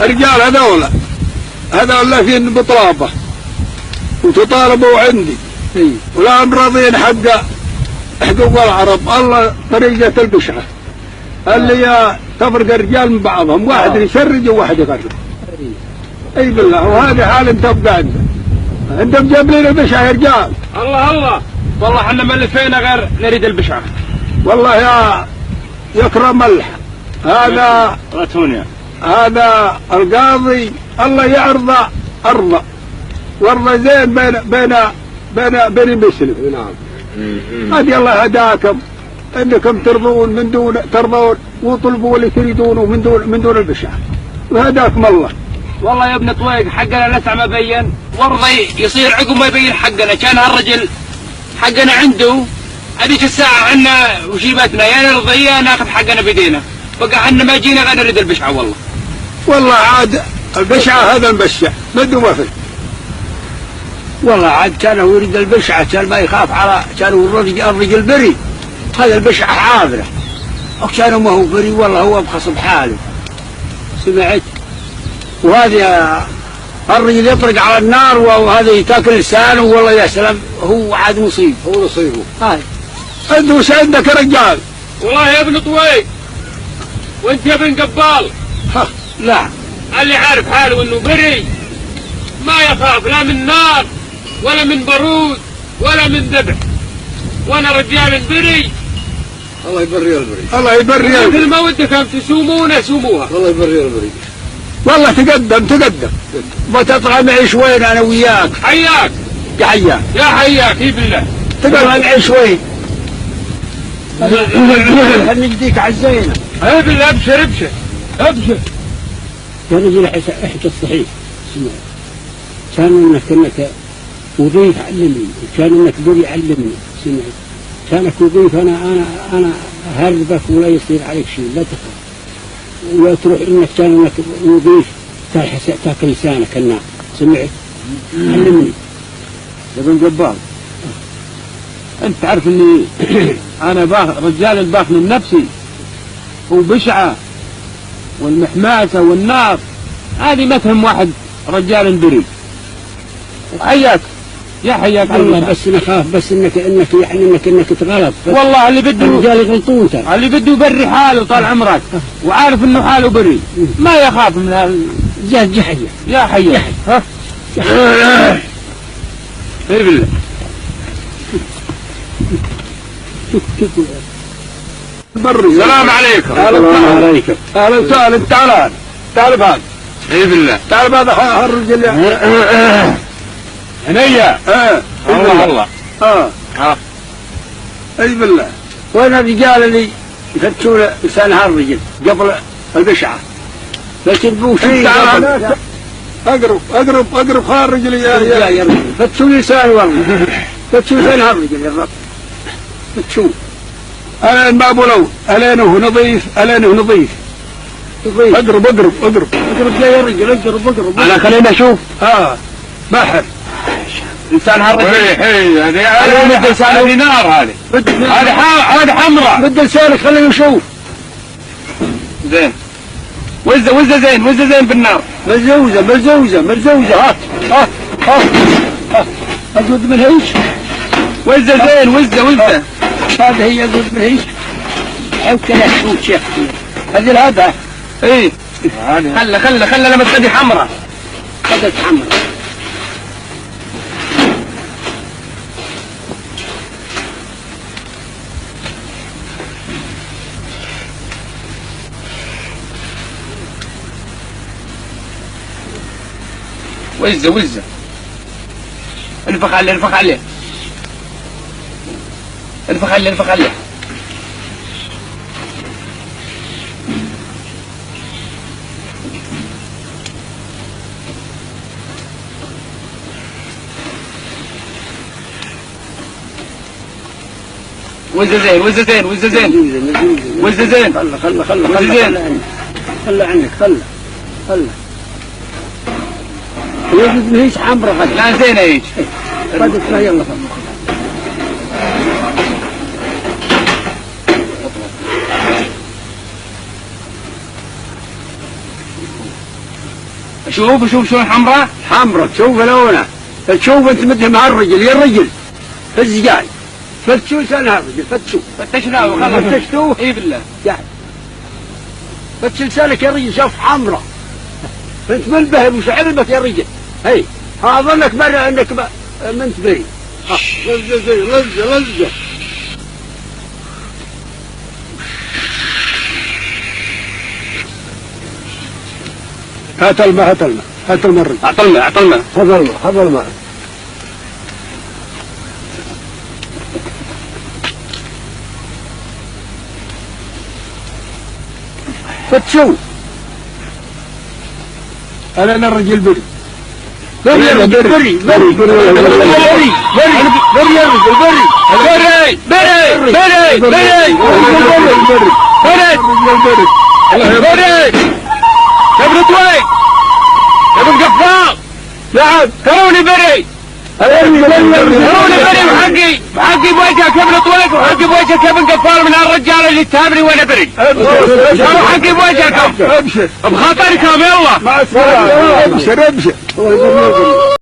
الرجال هذول فين بطلابة وتطالبوا عندي ولا راضين حقوق العرب. الله طريقة البشعة اللي تفرق الرجال من بعضهم، واحد يشرج وواحد يغرب. اي بالله، وهذه حال انت بقى انت بجيب لنا البشعة يا رجال. الله والله احنا ما لفينا غير نريد البشعة. والله يا يكرم ملح هذا راتونيا، هذا القاضي الله يعرض وارضى زين بين المسلم. نعم. هذه الله هداكم انكم ترضون من دون وطلبوا اللي تريدونه من دون البشعة، وهداكم الله. والله يا ابن طويق حقنا لسه ما بين، وارضي يصير عقب ما يبين حقنا. كان هالرجل حقنا عنده هذيك الساعة عنا وشيبتنا، يا نرضي يا ناخذ حقنا بيدينا. بقى احنا ما جينا غير نريد البشعة. والله عاد البشعة هذا المبشع بده ما فيه. والله عاد كانوا يريد البشعة، كان ما يخاف على، كانوا الرجل بري، هذا البشعة حاضرة، وكانوا ما هو بري والله هو بخص بحاله. سمعت؟ وهذا الرجل يطرق على النار وهذا تاكل لسانه، والله يا سلام هو عاد مصيب، هو نصيبه. هاي انت وش عندك يا رجال؟ والله يا ابن طويق وانت يا ابن قبال، لا اللي عارف حاله انه بري ما يخاف لا من نار ولا من بارود ولا من ذبح. وانا رجال بري. الله يبري البري، الله يبري البري. مثل ما ودكم تسومونا سوموها. الله يبري البري. والله تقدم بتطلع معي شوي انا وياك. حياك يا حياك يا حياك اي بالله. تطلع معي شوي خلينا نديك عزينا. اي بالله. ابشر يا رجل احكي الصحيح. كان انك وظيف علمني، وكان انك بري علمني. سمعت؟ كانك وظيف انا هربك ولا يصير عليك شيء، لا تخاف. ولا تروح انك كان انك وظيف تاكل لسانك النار. سمعت؟ علمني يا ابن جبار، انت تعرف اني انا رجال الباخ من نفسي وبشعة والمحماسة والنار، هذه ما تهم واحد رجال بري. حياك يا حياك الله. بس نخاف بس انك يعني انك تغلط. والله اللي بده الرجال يغلطون ترى، اللي بده يبري حاله طال عمرك وعارف انه حاله بري ما يخاف من جحية يا حياك. ها اي بالله. السلام عليكم. السلام عليكم. اهلا وسهلا. تعال بهذا. اي بالله. تعال بهذا هالرجل. هنيا. الله. اي بالله. وين الرجال اللي يفتشون لسان هالرجل قبل البشعة؟ فتشبوا شيء. اقرب خال رجلي يا رجل فتشوا لسان والله. فتشوا لسان هالرجل يا رب. فتشوا. الين ما بولو الينه نظيف. اقرب يا رجل اقرب. انا خلينا اشوف. بحر لسان هالرجل. هذه نار. هذه حمراء. بد لسانك خلينا نشوف. زين. وزة زين بالنار. ملزوزة. هات أقود من هيش. وزة زين. وزة. هذا هي أقود من هيش. حوك لا شوت شيخ. هذه هذا. ايه. خلى لما تقدي حمراء. قدت حمراء. وزة. انفخ عليه. وزة زين. خلى عنك. يجب ليش حمرا غد. لا زينة هيك. قدت لا يلا شوف شلون حمراء. حمرة تشوف لونه، تشوف انت مدها مع الرجل يا الرجل الزجاج، فتشوا لسانها الرجل فتشوا. فتشناه وخلاص. فتشتوه؟ اي بالله. يعني فتش لسانك يا رجل شوف حمرة، انت منبه وش علمك يا رجل. هي اظنك برا انك منت بري. لزه هات الماء هات الماء هات الماء الرجل. اعطى الماء. هذا الماء فتشوا. انا الرجل بري. بري يا رجل بري بري بري بري بري بري بري يا رجل بري بري بري بري بري بري يا ابن طويق يا ابن قفاص. نعم تروني بري تروني بري وحقي بوجهك يا ابن طويق، وحقي بوجهك يا ابن قفال من هالرجال اللي اتهمني وانا بري. حقي بوجهك ابشر بخاطركم يلا. مع السلامة. ابشر